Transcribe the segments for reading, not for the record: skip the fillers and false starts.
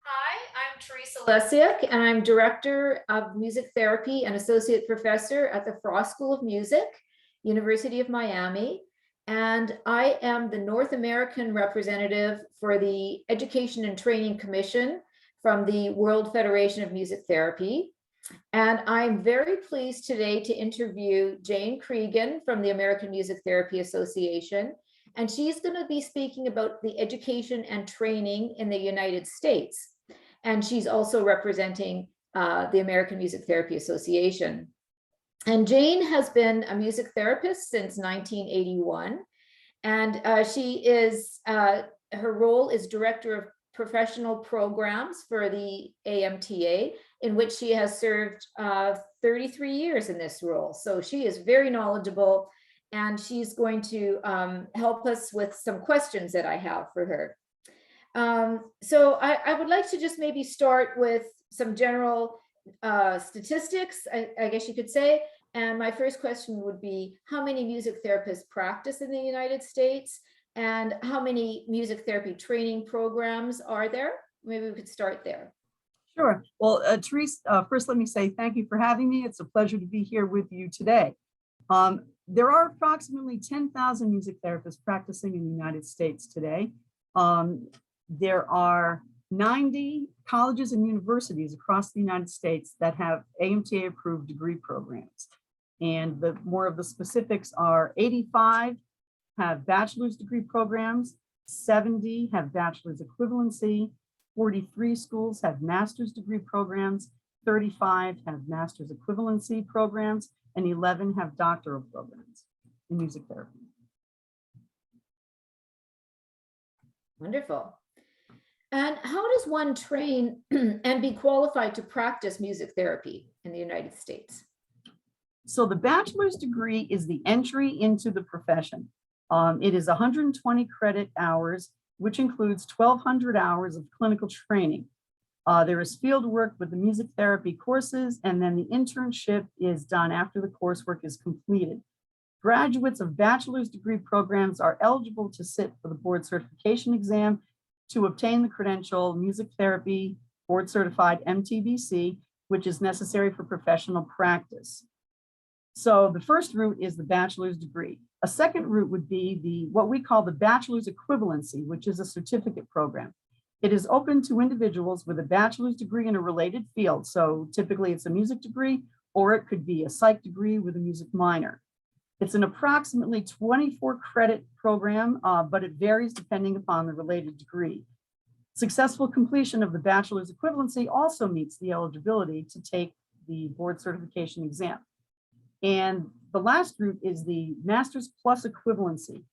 Hi, I'm Teresa Lesiak, and I'm Director of Music Therapy and Associate Professor at the Frost School of Music, University of Miami. And I am the North American representative for the Education and Training Commission from the World Federation of Music Therapy. And I'm very pleased today to interview Jane Creagan from the American Music Therapy Association. And she's going to be speaking about the education and training in the United States. And she's also representing the American Music Therapy Association. And Jane has been a music therapist since 1981. And her role is Director of Professional Programs for the AMTA, in which she has served 33 years in this role. So she is very knowledgeable, and she's going to help us with some questions that I have for her. So I would like to just maybe start with some general statistics, I guess you could say. And my first question would be, how many music therapists practice in the United States? And how many music therapy training programs are there? Maybe we could start there. Sure. Well, Therese, first let me say thank you for having me. It's a pleasure to be here with you today. There are approximately 10,000 music therapists practicing in the United States today. There are 90 colleges and universities across the United States that have AMTA approved degree programs. And the more of the specifics are 85 have bachelor's degree programs, 70 have bachelor's equivalency, 43 schools have master's degree programs, 35 have master's equivalency programs, and 11 have doctoral programs in music therapy. Wonderful. And how does one train and be qualified to practice music therapy in the United States? So the bachelor's degree is the entry into the profession. It is 120 credit hours, which includes 1,200 hours of clinical training. There is field work with the music therapy courses, and then the internship is done after the coursework is completed. Graduates of bachelor's degree programs are eligible to sit for the board certification exam to obtain the credential Music Therapy Board Certified MTBC, which is necessary for professional practice. So the first route is the bachelor's degree. A second route would be what we call the bachelor's equivalency, which is a certificate program. It is open to individuals with a bachelor's degree in a related field. So typically it's a music degree, or it could be a psych degree with a music minor. It's an approximately 24 credit program, but it varies depending upon the related degree. Successful completion of the bachelor's equivalency also meets the eligibility to take the board certification exam. And the last route is the master's plus equivalency.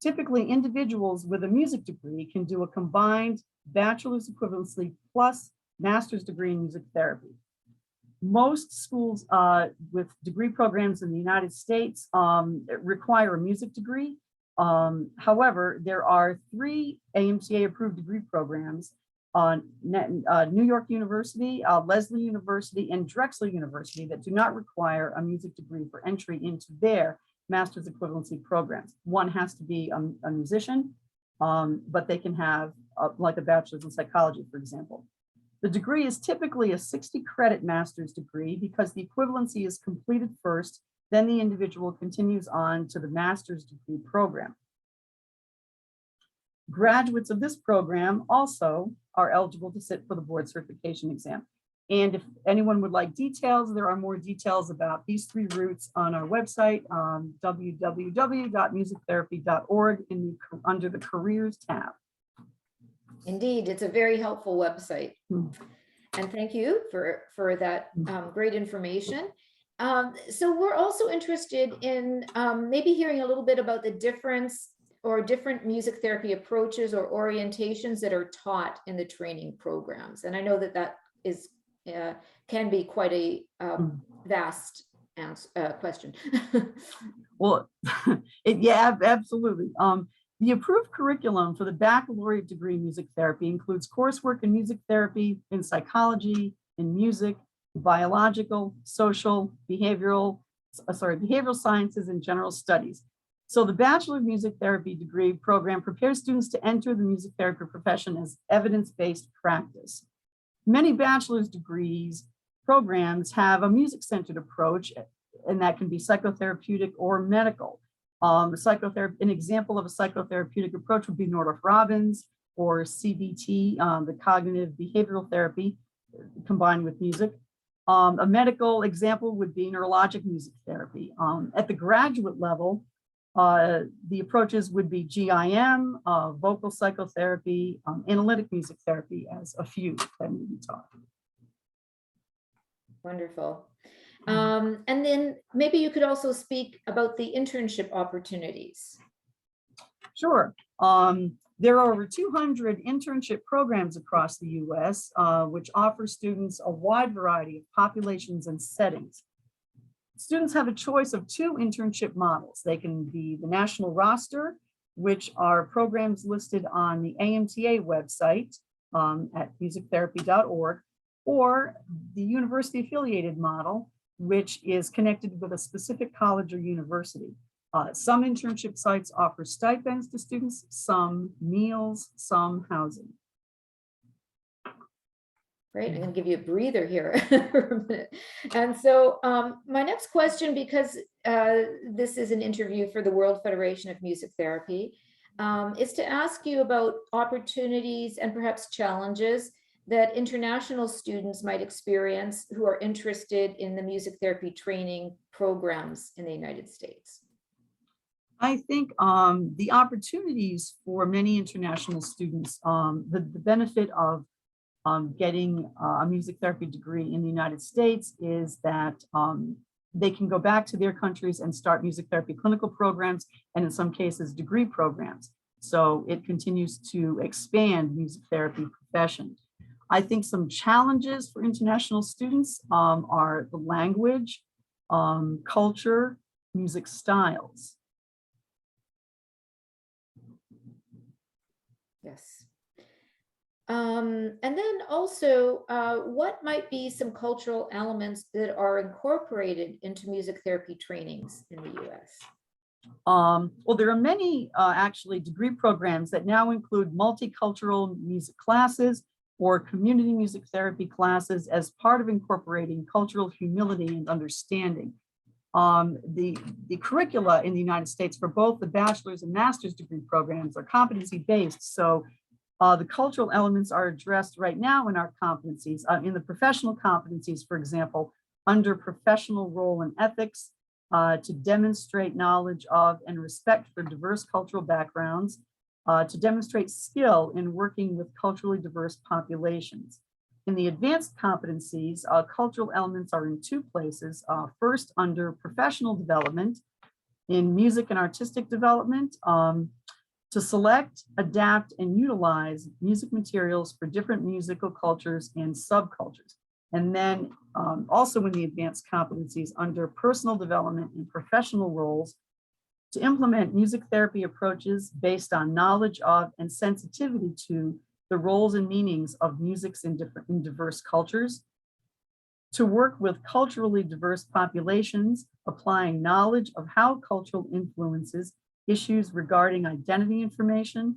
Typically, individuals with a music degree can do a combined bachelor's equivalency plus master's degree in music therapy. Most schools with degree programs in the United States require a music degree. However, there are 3 AMTA approved degree programs on New York University, Lesley University, and Drexel University that do not require a music degree for entry into their master's equivalency programs. One has to be a musician, but they can have like a bachelor's in psychology, for example. The degree is typically a 60 credit master's degree because the equivalency is completed first, then the individual continues on to the master's degree program. Graduates of this program also are eligible to sit for the board certification exam. And if anyone would like details, there are more details about these 3 routes on our website, www.musictherapy.org under the careers tab. Indeed, it's a very helpful website. And thank you for that great information. So we're also interested in maybe hearing a little bit about the difference or different music therapy approaches or orientations that are taught in the training programs. And I know that is can be quite a vast question. Well, yeah, absolutely. The approved curriculum for the baccalaureate degree in music therapy includes coursework in music therapy, in psychology, in music, biological, social, behavioral sciences, and general studies. So the Bachelor of Music Therapy degree program prepares students to enter the music therapy profession as evidence-based practice. Many bachelor's degrees programs have a music-centered approach, and that can be psychotherapeutic or medical. An example of a psychotherapeutic approach would be Northrop Robbins or CBT, the cognitive behavioral therapy combined with music. A medical example would be neurologic music therapy. At the graduate level, the approaches would be GIM, vocal psychotherapy, analytic music therapy as a few that may be taught. Wonderful. And then maybe you could also speak about the internship opportunities. Sure. There are over 200 internship programs across the US, which offer students a wide variety of populations and settings. Students have a choice of two internship models. They can be the national roster, which are programs listed on the AMTA website at musictherapy.org, or the university affiliated model, which is connected with a specific college or university. Some internship sites offer stipends to students, some meals, some housing. Great, I'm going to give you a breather here for a minute. And so my next question, because this is an interview for the World Federation of Music Therapy, is to ask you about opportunities and perhaps challenges that international students might experience who are interested in the music therapy training programs in the United States. I think the opportunities for many international students, the benefit of getting a music therapy degree in the United States is that they can go back to their countries and start music therapy clinical programs, and in some cases degree programs. So it continues to expand music therapy profession. I think some challenges for international students are the language, culture, music styles. Yes. And then also, what might be some cultural elements that are incorporated into music therapy trainings in the US? Well, there are many actually degree programs that now include multicultural music classes or community music therapy classes as part of incorporating cultural humility and understanding. The curricula in the United States for both the bachelor's and master's degree programs are competency-based. So the cultural elements are addressed right now in our competencies. In the professional competencies, for example, under professional role and ethics, to demonstrate knowledge of and respect for diverse cultural backgrounds, to demonstrate skill in working with culturally diverse populations. In the advanced competencies, cultural elements are in two places. First, under professional development, in music and artistic development, to select, adapt, and utilize music materials for different musical cultures and subcultures. And then also in the advanced competencies under personal development and professional roles, to implement music therapy approaches based on knowledge of and sensitivity to the roles and meanings of musics in diverse cultures, to work with culturally diverse populations, applying knowledge of how cultural influences issues regarding identity formation,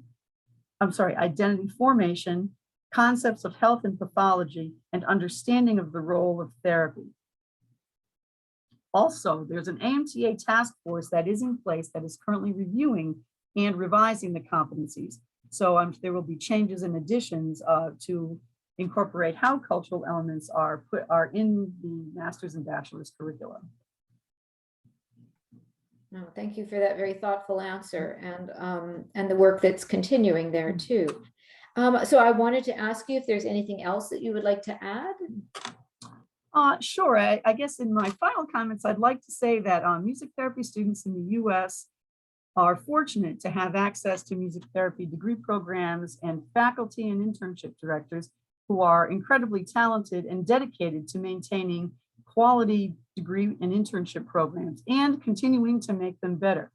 concepts of health and pathology, and understanding of the role of therapy. Also, there's an AMTA task force that is in place that is currently reviewing and revising the competencies. So there will be changes and additions to incorporate how cultural elements are in the master's and bachelor's curriculum. Oh, thank you for that very thoughtful answer, and the work that's continuing there too. So I wanted to ask you if there's anything else that you would like to add. Sure. I guess in my final comments, I'd like to say that music therapy students in the US are fortunate to have access to music therapy degree programs and faculty and internship directors who are incredibly talented and dedicated to maintaining quality degree and internship programs and continuing to make them better.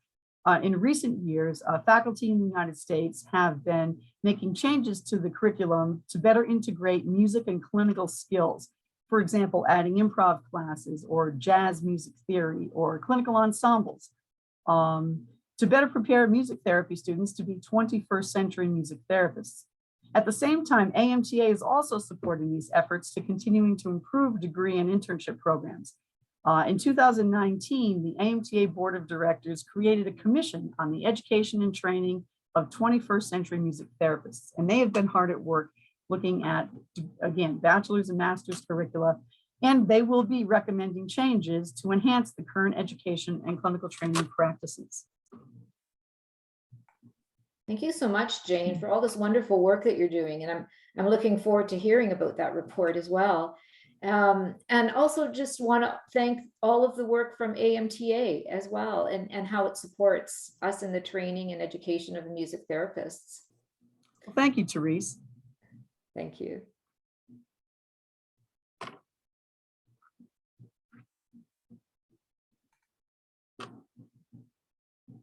In recent years, faculty in the United States have been making changes to the curriculum to better integrate music and clinical skills. For example, adding improv classes or jazz music theory or clinical ensembles to better prepare music therapy students to be 21st century music therapists. At the same time, AMTA is also supporting these efforts to continuing to improve degree and internship programs. In 2019, the AMTA Board of Directors created a commission on the education and training of 21st century music therapists, and they have been hard at work looking at, again, bachelor's and master's curricula, and they will be recommending changes to enhance the current education and clinical training practices. Thank you so much, Jane, for all this wonderful work that you're doing. And I'm looking forward to hearing about that report as well. And also just want to thank all of the work from AMTA as well, and how it supports us in the training and education of the music therapists. Well, thank you, Therese. Thank you.